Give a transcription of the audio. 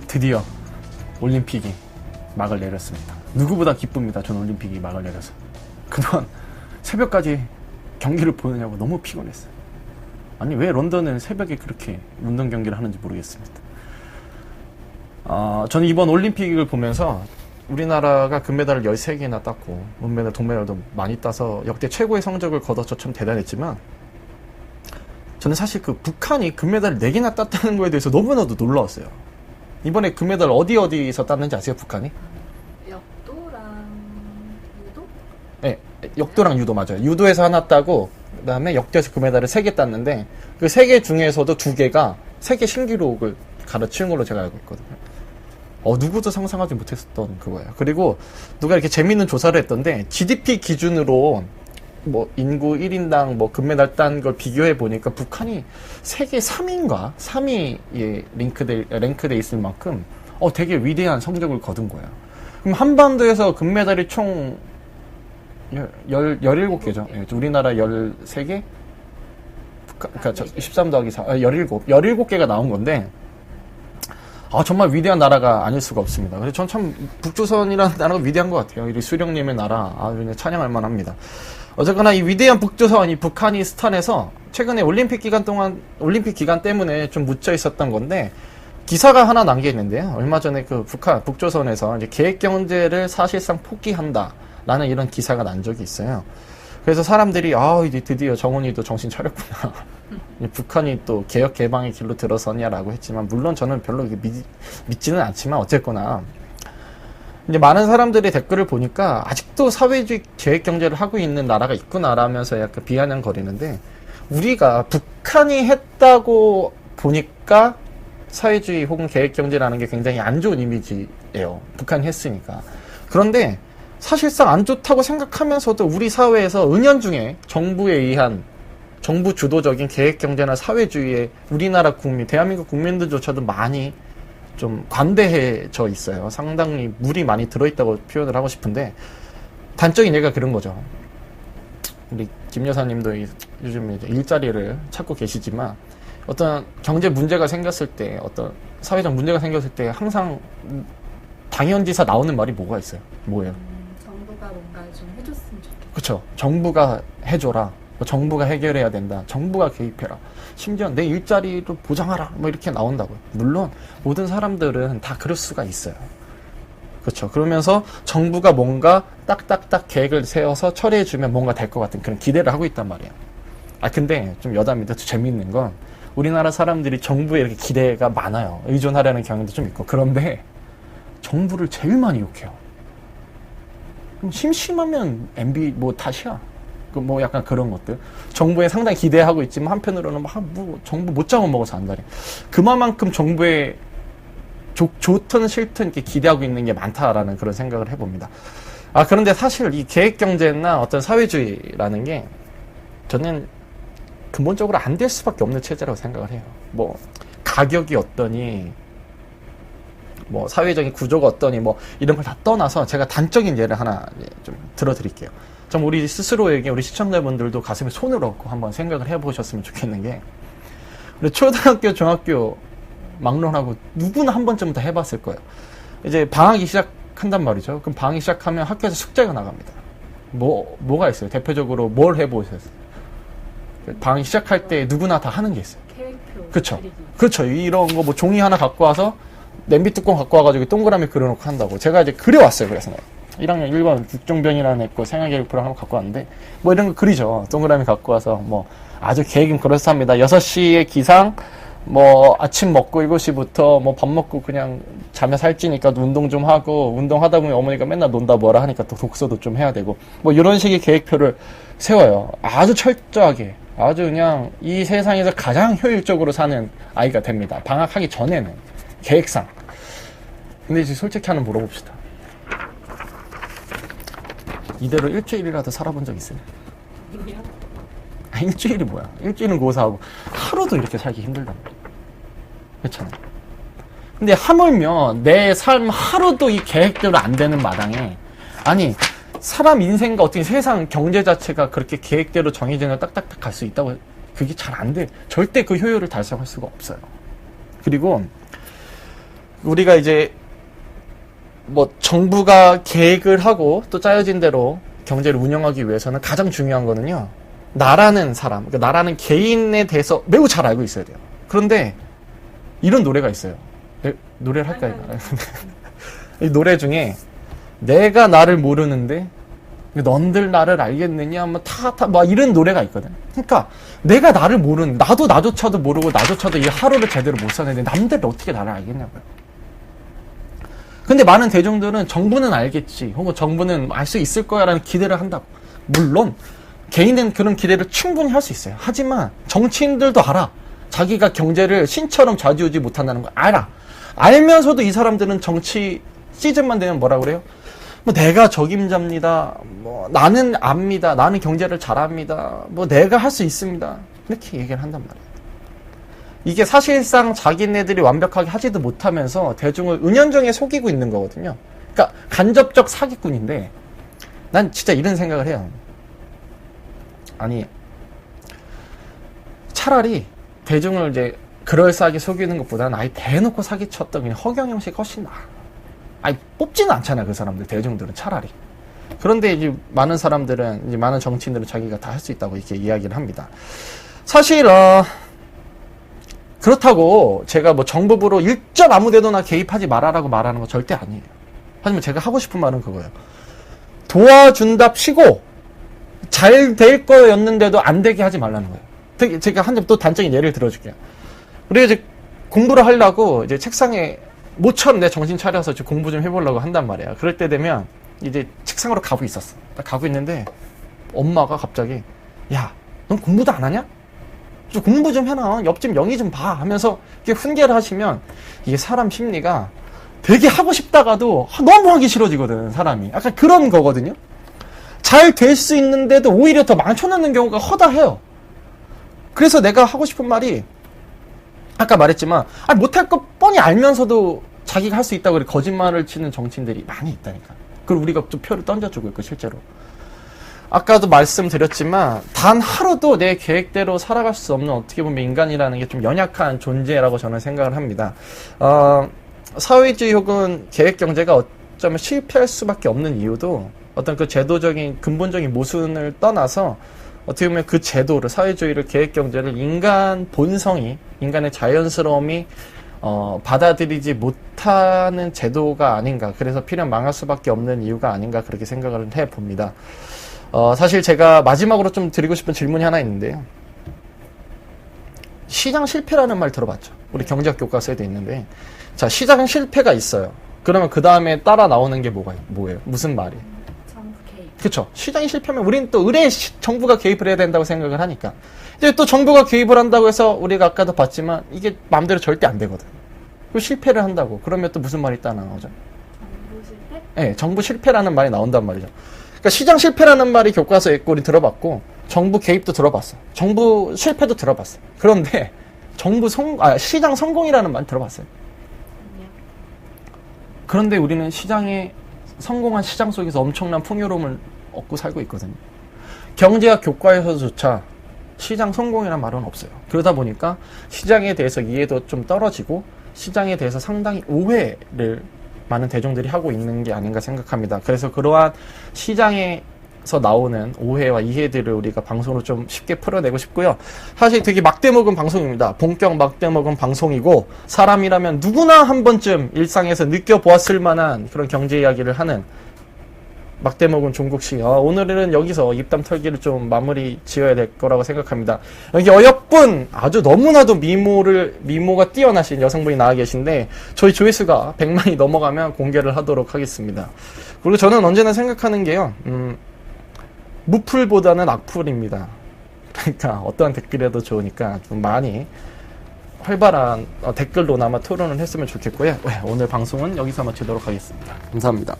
드디어 올림픽이 막을 내렸습니다. 누구보다 기쁩니다. 전 올림픽이 막을 내려서. 그동안 새벽까지 경기를 보느냐고 너무 피곤했어요. 아니 왜 런던은 새벽에 그렇게 운동 경기를 하는지 모르겠습니다. 저는 이번 올림픽을 보면서 우리나라가 금메달을 13개나 땄고 은메달, 동메달도 많이 따서 역대 최고의 성적을 거둬서 참 대단했지만 저는 사실 그 북한이 금메달을 4개나 땄다는 거에 대해서 너무나도 놀라웠어요. 이번에 금메달 어디서 땄는지 아세요? 북한이? 역도랑 유도? 네, 역도랑 유도 맞아요. 유도에서 하나 따고 그 다음에 역도에서 금메달을 3개 땄는데 그 3개 중에서도 2개가 세계 신기록을 갈아치운 걸로 제가 알고 있거든요. 누구도 상상하지 못했었던 그거예요. 그리고 누가 이렇게 재밌는 조사를 했던데 GDP 기준으로 뭐 인구 1인당 뭐 금메달 딴 걸 비교해 보니까 북한이 세계 3위인가 3위에 랭크돼 있을 만큼 되게 위대한 성적을 거둔 거예요. 그럼 한반도에서 금메달이 총 17개죠. 예, 우리나라 13개? 그러니까 13 더하기 4, 17개가 나온 건데 정말 위대한 나라가 아닐 수가 없습니다. 그래서 전 참 북조선이라는 나라가 위대한 것 같아요. 이 수령님의 나라, 그냥 찬양할 만합니다. 어쨌거나 이 위대한 북조선, 이 북한이 스탄에서 최근에 올림픽 기간 때문에 좀 묻혀 있었던 건데 기사가 하나 난 게 있는데요. 얼마 전에 그 북조선에서 이제 계획 경제를 사실상 포기한다라는 이런 기사가 난 적이 있어요. 그래서 사람들이 이제 드디어 정훈이도 정신 차렸구나. 북한이 또 개혁 개방의 길로 들어서냐라고 했지만 물론 저는 별로 믿지는 않지만 어쨌거나 이제 많은 사람들이 댓글을 보니까 아직도 사회주의 계획 경제를 하고 있는 나라가 있구나라면서 약간 비아냥거리는데 우리가 북한이 했다고 보니까 사회주의 혹은 계획 경제라는 게 굉장히 안 좋은 이미지예요. 북한이 했으니까. 그런데 사실상 안 좋다고 생각하면서도 우리 사회에서 은연중에 정부에 의한 정부 주도적인 계획 경제나 사회주의에 우리나라 국민, 대한민국 국민들조차도 많이 좀 관대해져 있어요. 상당히 물이 많이 들어있다고 표현을 하고 싶은데 단적인 예가 그런 거죠. 우리 김 여사님도 요즘 이제 일자리를 찾고 계시지만 어떤 경제 문제가 생겼을 때, 어떤 사회적 문제가 생겼을 때 항상 당연지사 나오는 말이 뭐가 있어요? 뭐예요? 정부가 뭔가 좀 해줬으면 좋겠다. 그쵸. 정부가 해줘라. 정부가 해결해야 된다. 정부가 개입해라. 심지어 내 일자리를 보장하라. 뭐 이렇게 나온다고요. 물론 모든 사람들은 다 그럴 수가 있어요. 그렇죠. 그러면서 정부가 뭔가 딱딱딱 계획을 세워서 처리해주면 뭔가 될 것 같은 그런 기대를 하고 있단 말이에요. 근데 좀 여담인데 재밌는 건 우리나라 사람들이 정부에 이렇게 기대가 많아요. 의존하려는 경향도 좀 있고. 그런데 정부를 제일 많이 욕해요. 그럼 심심하면 MB 뭐 탓이야. 뭐 약간 그런 것들. 정부에 상당히 기대하고 있지만 한편으로는 뭐 정부 못 잡아먹어서 안달해. 그만큼 정부에 좋든 싫든 이렇게 기대하고 있는 게 많다라는 그런 생각을 해봅니다. 그런데 사실 이 계획경제나 어떤 사회주의라는 게 저는 근본적으로 안 될 수밖에 없는 체제라고 생각을 해요. 뭐 가격이 어떠니 뭐 사회적인 구조가 어떠니 뭐 이런 걸 다 떠나서 제가 단적인 예를 하나 좀 들어드릴게요. 좀 우리 스스로에게 우리 시청자분들도 가슴에 손을 얹고 한번 생각을 해보셨으면 좋겠는 게 우리 초등학교, 중학교 막론하고 누구나 한 번쯤 다 해봤을 거예요. 이제 방학이 시작한단 말이죠. 그럼 방학이 시작하면 학교에서 숙제가 나갑니다. 뭐가 있어요? 대표적으로 뭘 해보셨어요? 방학이 시작할 때 누구나 다 하는 게 있어요. 계획표. 그쵸. 그쵸. 이런 거 뭐 종이 하나 갖고 와서 냄비 뚜껑 갖고 와가지고 동그라미 그려놓고 한다고. 제가 이제 그려왔어요. 그래서 1학년 1번 국정변이라는 애거 생활계획표를 한번 갖고 왔는데 뭐 이런 거 그리죠. 동그라미 갖고 와서 뭐 아주 계획은 그렇습니다. 6시에 기상 뭐 아침 먹고 7시부터 뭐 밥 먹고 그냥 자며 살찌니까 운동 좀 하고 운동하다 보면 어머니가 맨날 논다 뭐라 하니까 또 독서도 좀 해야 되고 뭐 이런 식의 계획표를 세워요. 아주 철저하게 아주 그냥 이 세상에서 가장 효율적으로 사는 아이가 됩니다. 방학하기 전에는 계획상. 근데 이제 솔직히 하나 물어봅시다. 이대로 일주일이라도 살아본 적 있어요? 일주일이 뭐야? 일주일은 고사하고 하루도 이렇게 살기 힘들답니다. 그렇잖아요. 근데 하물며 내 삶 하루도 이 계획대로 안 되는 마당에 아니 사람 인생과 어떻게 세상 경제 자체가 그렇게 계획대로 정해지는 딱딱딱 갈 수 있다고 그게 잘 안 돼. 절대 그 효율을 달성할 수가 없어요. 그리고 우리가 이제 뭐 정부가 계획을 하고 또 짜여진 대로 경제를 운영하기 위해서는 가장 중요한 거는요, 나라는 사람, 그러니까 나라는 개인에 대해서 매우 잘 알고 있어야 돼요. 그런데 이런 노래가 있어요. 노래를 할까요? 이 노래 중에 내가 나를 모르는데 넌들 나를 알겠느냐, 뭐 막 이런 노래가 있거든. 그러니까 내가 나를 모르는, 나도 나조차도 모르고 나조차도 이 하루를 제대로 못 사는데 남들 어떻게 나를 알겠냐고요. 근데 많은 대중들은 정부는 알겠지, 혹은 정부는 알 수 있을 거야 라는 기대를 한다고. 물론 개인은 그런 기대를 충분히 할 수 있어요. 하지만 정치인들도 알아. 자기가 경제를 신처럼 좌지우지 못한다는 걸 알아. 알면서도 이 사람들은 정치 시즌만 되면 뭐라 그래요? 뭐 내가 적임자입니다. 뭐 나는 압니다. 나는 경제를 잘합니다. 뭐 내가 할 수 있습니다. 이렇게 얘기를 한단 말이에요. 이게 사실상 자기네들이 완벽하게 하지도 못하면서 대중을 은연중에 속이고 있는 거거든요. 그러니까 간접적 사기꾼인데, 난 진짜 이런 생각을 해요. 아니, 차라리 대중을 이제 그럴싸하게 속이는 것보다는 아예 대놓고 사기쳤던 그냥 허경영식이 훨씬 나아. 아니, 뽑지는 않잖아, 그 사람들, 대중들은 차라리. 그런데 이제 많은 사람들은, 이제 많은 정치인들은 자기가 다 할 수 있다고 이렇게 이야기를 합니다. 사실, 그렇다고 제가 뭐 정부부로 일점 아무 데도나 개입하지 말아라고 말하는 거 절대 아니에요. 하지만 제가 하고 싶은 말은 그거예요. 도와준답시고 잘 될 거였는데도 안 되게 하지 말라는 거예요. 제가 한 점 또 단적인 예를 들어줄게요. 우리가 이제 공부를 하려고 이제 책상에 모처럼 내 정신 차려서 이제 공부 좀 해보려고 한단 말이야. 그럴 때 되면 이제 책상으로 가고 있었어. 딱 가고 있는데 엄마가 갑자기, 야, 넌 공부도 안 하냐? 좀 공부 좀 해놔. 옆집 영희 좀 봐. 하면서 이렇게 훈계를 하시면, 이게 사람 심리가 되게 하고 싶다가도 너무 하기 싫어지거든, 사람이. 약간 그런 거거든요. 잘 될 수 있는데도 오히려 더 망쳐놓는 경우가 허다해요. 그래서 내가 하고 싶은 말이, 아까 말했지만, 못할 거 뻔히 알면서도 자기가 할 수 있다고 거짓말을 치는 정치인들이 많이 있다니까. 그리고 우리가 좀 표를 던져주고 있고, 실제로. 아까도 말씀드렸지만 단 하루도 내 계획대로 살아갈 수 없는, 어떻게 보면 인간이라는 게 좀 연약한 존재라고 저는 생각을 합니다. 사회주의 혹은 계획경제가 어쩌면 실패할 수밖에 없는 이유도 어떤 그 제도적인 근본적인 모순을 떠나서 어떻게 보면 그 제도를, 사회주의를, 계획경제를 인간 본성이, 인간의 자연스러움이 받아들이지 못하는 제도가 아닌가. 그래서 필연 망할 수밖에 없는 이유가 아닌가, 그렇게 생각을 해봅니다. 사실 제가 마지막으로 좀 드리고 싶은 질문이 하나 있는데요. 시장 실패라는 말 들어봤죠? 우리 경제학 교과서에도 있는데, 자, 시장 실패가 있어요. 그러면 그 다음에 따라 나오는 게 뭐예요? 무슨 말이에요? 정부 개입. 그쵸. 시장이 실패하면 우리는 또 의뢰 정부가 개입을 해야 된다고 생각을 하니까. 이제 또 정부가 개입을 한다고 해서 우리가 아까도 봤지만 이게 마음대로 절대 안 되거든. 그 실패를 한다고. 그러면 또 무슨 말이 따라 나오죠? 정부 실패? 네, 정부 실패라는 말이 나온단 말이죠. 그러니까 시장 실패라는 말이 교과서에 있고 우리 들어봤고, 정부 개입도 들어봤어. 정부 실패도 들어봤어. 그런데 시장 성공이라는 말 들어봤어요. 아니요. 그런데 우리는 성공한 시장 속에서 엄청난 풍요로움을 얻고 살고 있거든요. 경제학 교과에서조차 시장 성공이라는 말은 없어요. 그러다 보니까 시장에 대해서 이해도 좀 떨어지고, 시장에 대해서 상당히 오해를 많은 대중들이 하고 있는 게 아닌가 생각합니다. 그래서 그러한 시장에서 나오는 오해와 이해들을 우리가 방송으로 좀 쉽게 풀어내고 싶고요. 사실 되게 막대먹은 방송입니다. 본격 막대먹은 방송이고, 사람이라면 누구나 한 번쯤 일상에서 느껴보았을 만한 그런 경제 이야기를 하는 막대먹은 종국씨. 오늘은 여기서 입담 털기를 좀 마무리 지어야 될 거라고 생각합니다. 여기 어여쁜, 아주 너무나도 미모가 뛰어나신 여성분이 나와 계신데, 저희 조회수가 100만이 넘어가면 공개를 하도록 하겠습니다. 그리고 저는 언제나 생각하는 게요, 무풀보다는 악풀입니다. 그러니까 어떠한 댓글이라도 좋으니까 좀 많이 활발한 댓글로나마 토론을 했으면 좋겠고요. 오늘 방송은 여기서 마치도록 하겠습니다. 감사합니다.